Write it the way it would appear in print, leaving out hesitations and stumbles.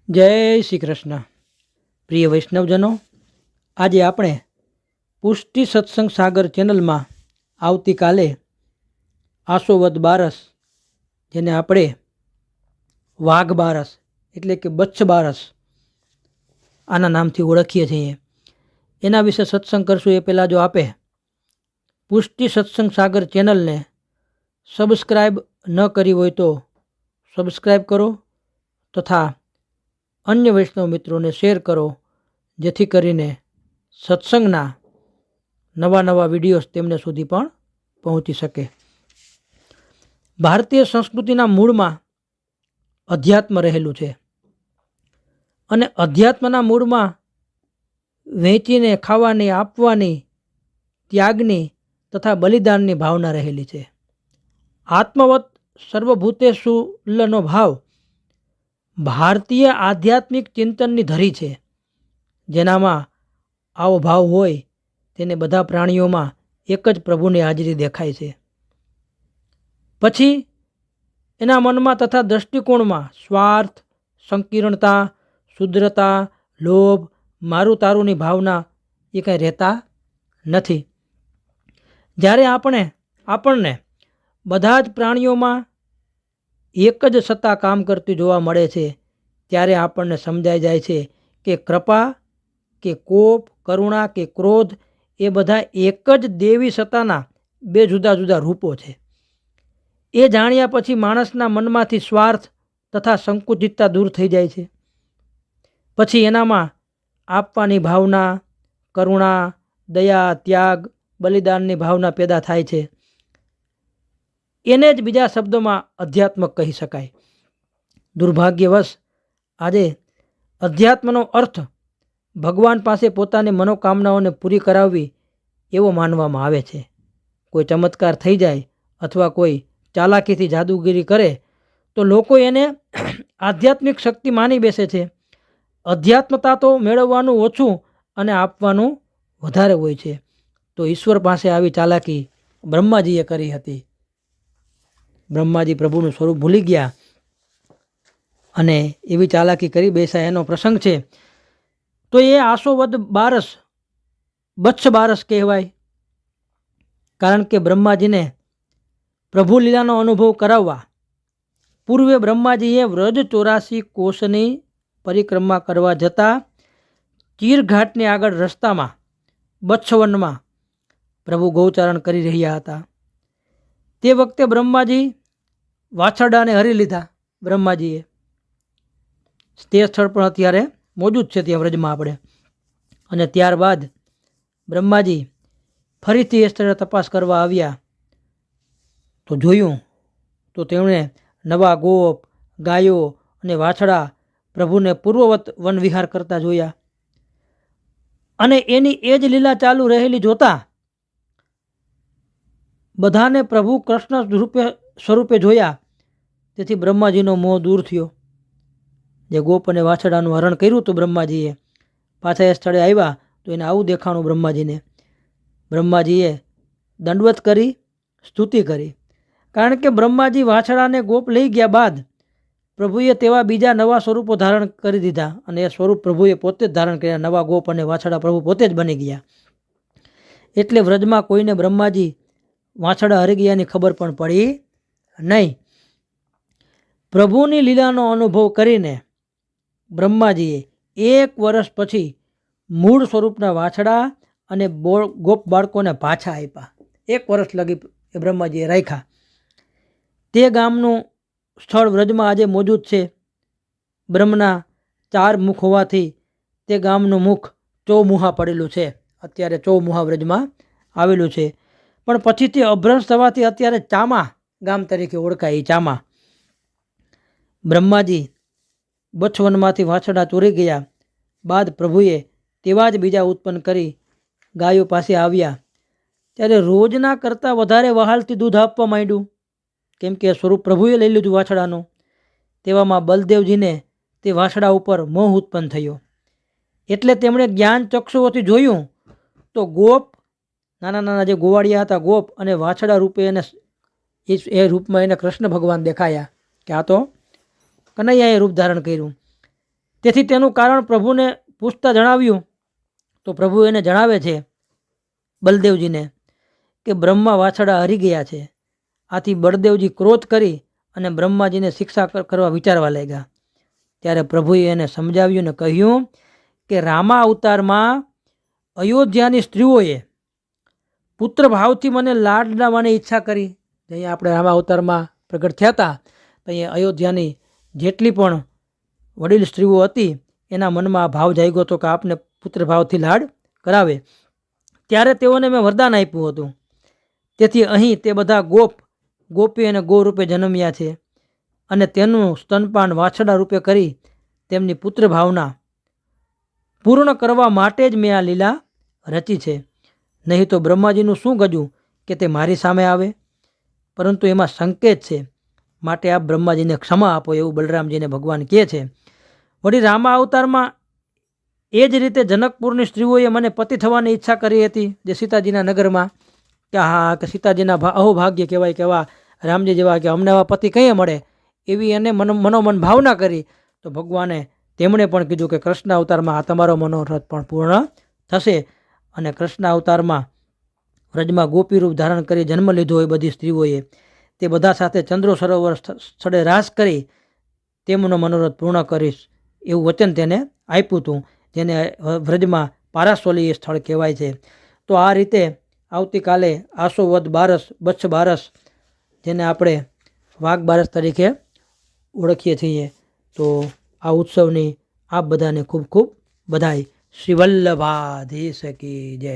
જય શ્રી કૃષ્ણ. પ્રિય વૈષ્ણવજનો, આજે આપણે પુષ્ટિ સત્સંગ સાગર ચેનલમાં આવતીકાલે આસો વદ બારસ, જેને આપણે વાઘ બારસ એટલે કે બચ્છ બારસ આના નામથી ઓળખીએ છીએ, એના વિશે સત્સંગ કરશું. એ પહેલાં જો આપે પુષ્ટિ સત્સંગ સાગર ચેનલને સબસ્ક્રાઈબ ન કરી હોય તો સબસ્ક્રાઈબ કરો તથા અન્ય વૈષ્ણવ મિત્રોને શેર કરો, જેથી કરીને સત્સંગના નવા નવા વિડીયોઝ તેમને સુધી પણ પહોંચી શકે. ભારતીય સંસ્કૃતિના મૂળમાં અધ્યાત્મ રહેલું છે અને અધ્યાત્મના મૂળમાં વહેંચીને ખાવાની, આપવાની, ત્યાગની તથા બલિદાનની ભાવના રહેલી છે. આત્મવત સર્વભૂતેષુલ્લનો ભાવ ભારતીય આધ્યાત્મિક ચિંતનની ધરી છે. જેનામાં આવો ભાવ હોય તેને બધા પ્રાણીઓમાં એક જ પ્રભુની હાજરી દેખાય છે. પછી એના મનમાં તથા દૃષ્ટિકોણમાં સ્વાર્થ, સંકીર્ણતા, શુદ્રતા, લોભ, મારું તારુંની ભાવના એ કંઈ રહેતા નથી. જ્યારે આપણને બધા જ પ્રાણીઓમાં એક જ સત્તા કામ કરતી જોવા મળે છે, ત્યારે આપણને સમજાઈ જાય છે કે કૃપા કે કોપ, કરુણા કે ક્રોધ એ બધા એક જ દેવી સત્તાના બે જુદા જુદા રૂપો છે. એ જાણ્યા પછી માણસના મનમાંથી સ્વાર્થ તથા સંકુચિતતા દૂર થઈ જાય છે. પછી એનામાં આપવાની ભાવના, કરુણા, દયા, ત્યાગ, બલિદાનની ભાવના પેદા થાય છે. એને જ બીજા શબ્દોમાં અધ્યાત્મ કહી શકાય. દુર્ભાગ્યવશ આજે અધ્યાત્મનો અર્થ ભગવાન પાસે પોતાની મનોકામનાઓને પૂરી કરાવવી એવો માનવામાં આવે છે. કોઈ ચમત્કાર થઈ જાય અથવા કોઈ ચાલાકીથી જાદુગીરી કરે તો લોકો એને આધ્યાત્મિક શક્તિ માની બેસે છે. અધ્યાત્મતા તો મેળવવાનું ઓછું અને આપવાનું વધારે હોય છે. તો ઈશ્વર પાસે આવી ચાલાકી બ્રહ્માજીએ કરી હતી. બ્રહ્માજી પ્રભુનું સ્વરૂપ ભૂલી ગયા અને એવી ચાલાકી કરી બેસાય, એનો પ્રસંગ છે. તો એ આસો વદ બારસ બચ્છ બારસ કહેવાય. કારણ કે બ્રહ્માજીને પ્રભુ લીલાનો અનુભવ કરાવવા પૂર્વે બ્રહ્માજીએ વ્રજ 84 કોષની પરિક્રમા કરવા જતાં ચીરઘાટની આગળ રસ્તામાં બચ્છવનમાં પ્રભુ ગૌચારણ કરી રહ્યા હતા. તે વખતે બ્રહ્માજી વાછરડાને હરી લીધા. બ્રહ્માજીએ તે સ્થળ પણ અત્યારે મોજૂદ છે ત્યાં વ્રજમાં આપણે. અને ત્યારબાદ બ્રહ્માજી ફરીથી એ સ્થળે તપાસ કરવા આવ્યા તો જોયું તો તેમણે નવા ગોપ, ગાયો અને વાછડા પ્રભુને પૂર્વવત વનવિહાર કરતા જોયા. અને એની એ જ લીલા ચાલુ રહેલી જોતા બધાને પ્રભુ કૃષ્ણ સ્વરૂપે જોયા. તેથી બ્રહ્માજીનો મોહ દૂર થયો. જે ગોપ અને વાછડાનું હરણ કર્યું હતું બ્રહ્માજીએ, પાછા એ સ્થળે આવ્યા તો એને આવું દેખાણું બ્રહ્માજીને. બ્રહ્માજીએ દંડવત કરી, સ્તુતિ કરી. કારણ કે બ્રહ્માજી વાછડાને ગોપ લઈ ગયા બાદ પ્રભુએ તેવા બીજા નવા સ્વરૂપો ધારણ કરી દીધા અને એ સ્વરૂપ પ્રભુએ પોતે જ ધારણ કર્યા. નવા ગોપ અને વાછડા પ્રભુ પોતે જ બની ગયા. એટલે વ્રજમાં કોઈને બ્રહ્માજી વાછડા હરી ગયાની ખબર પણ પડી નહીં. પ્રભુની લીલાનો અનુભવ કરીને બ્રહ્માજીએ 1 વર્ષ પછી મૂળ સ્વરૂપના વાછડા અને ગોપ બાળકોને પાછા આપ્યા. 1 વર્ષ લગી એ બ્રહ્માજીએ રાખ્યા. તે ગામનું સ્થળ વ્રજમાં આજે મોજૂદ છે. બ્રહ્મના 4 મુખ હોવાથી તે ગામનું મુખ ચોમુહા પડેલું છે. અત્યારે ચોમુહા વ્રજમાં આવેલું છે. પણ પછીથી અભ્રંશ થવાથી અત્યારે ચામા ગામ તરીકે ઓળખાય. ચામા. બ્રહ્માજી બચ્છવનમાંથી વાછડા ચોરી ગયા બાદ પ્રભુએ તેવા જ બીજા ઉત્પન્ન કરી ગાયો પાસે આવ્યા. ત્યારે રોજના કરતાં વધારે વહાલથી દૂધ આપવા માંડ્યું. કેમ કે સ્વરૂપ પ્રભુએ લઈ લીધું વાછડાનું. તેવામાં બલદેવજીને તે વાછડા ઉપર મોહ ઉત્પન્ન થયો. એટલે તેમણે જ્ઞાન ચક્ષુઓથી જોયું તો ગોપ, નાના નાના જે ગોવાળિયા હતા ગોપ અને વાછડા રૂપે એને એ રૂપમાં એને કૃષ્ણ ભગવાન દેખાયા કે આ તો કનૈયાએ રૂપ ધારણ કર્યું. તેથી તેનું કારણ પ્રભુને પૂછતા જણાવ્યું તો પ્રભુ એને જણાવે છે બલદેવજીને કે બ્રહ્મા વાછડા હરી ગયા છે. આથી બળદેવજી ક્રોધ કરી અને બ્રહ્માજીને શિક્ષા કરવા વિચારવા લાગ્યા. ત્યારે પ્રભુએ એને સમજાવ્યું ને કહ્યું કે રામા અવતારમાં અયોધ્યાની સ્ત્રીઓએ પુત્ર ભાવથી મને લાડ લાવવાની ઈચ્છા કરી. અહીંયા આપણે રામા અવતારમાં પ્રગટ થયા હતા તો અહીંયા અયોધ્યાની જેટલી પણ વડીલ સ્ત્રીઓ હતી એના મનમાં આ ભાવ જાગ્યો હતો કે આપને પુત્ર ભાવથી લાડ કરાવે. ત્યારે તેઓને મેં વરદાન આપ્યું હતું. તેથી અહીં તે બધા ગોપી અને ગો રૂપે જન્મ્યા છે અને તેનું સ્તનપાન વાછડા રૂપે કરી તેમની પુત્ર ભાવના પૂર્ણ કરવા માટે જ મેં આ લીલા રચી છે. નહીં તો બ્રહ્માજીનું શું ગજું કે તે મારી સામે આવે, પરંતુ એમાં સંકેત છે. માટે આપ બ્રહ્માજીને ક્ષમા આપો એવું બલરામજીને ભગવાન કહે છે. વળી રામા અવતારમાં એ જ રીતે જનકપુરની સ્ત્રીઓએ મને પતિ થવાની ઈચ્છા કરી હતી જે સીતાજીના નગરમાં કે હા કે સીતાજીના અહોભાગ્ય કહેવાય કેવા રામજી જેવા કે અમને આવા પતિ કંઈ મળે એવી એને મનોમન ભાવના કરી. તો ભગવાને તેમણે પણ કીધું કે કૃષ્ણ અવતારમાં આ તમારો મનોરથ પણ પૂર્ણ થશે. અને કૃષ્ણ અવતારમાં વ્રજમાં ગોપી રૂપ ધારણ કરી જન્મ લીધો હોય બધી સ્ત્રીઓએ, તે બધા સાથે ચંદ્રો સરોવર સ્થળે રાસ કરી તેમનો મનોરથ પૂર્ણ કરીશ એવું વચન તેને આપ્યું હતું, જેને વ્રજમાં પારાસોલી એ સ્થળ કહેવાય છે. તો આ રીતે આવતીકાલે આસો વદ બારસ બચ્છ બારસ જેને આપણે વાઘ બારસ તરીકે ઓળખીએ છીએ. તો આ ઉત્સવની આપ બધાને ખૂબ ખૂબ બધાઈ. શ્રી વલ્લભાધીશ કી જય.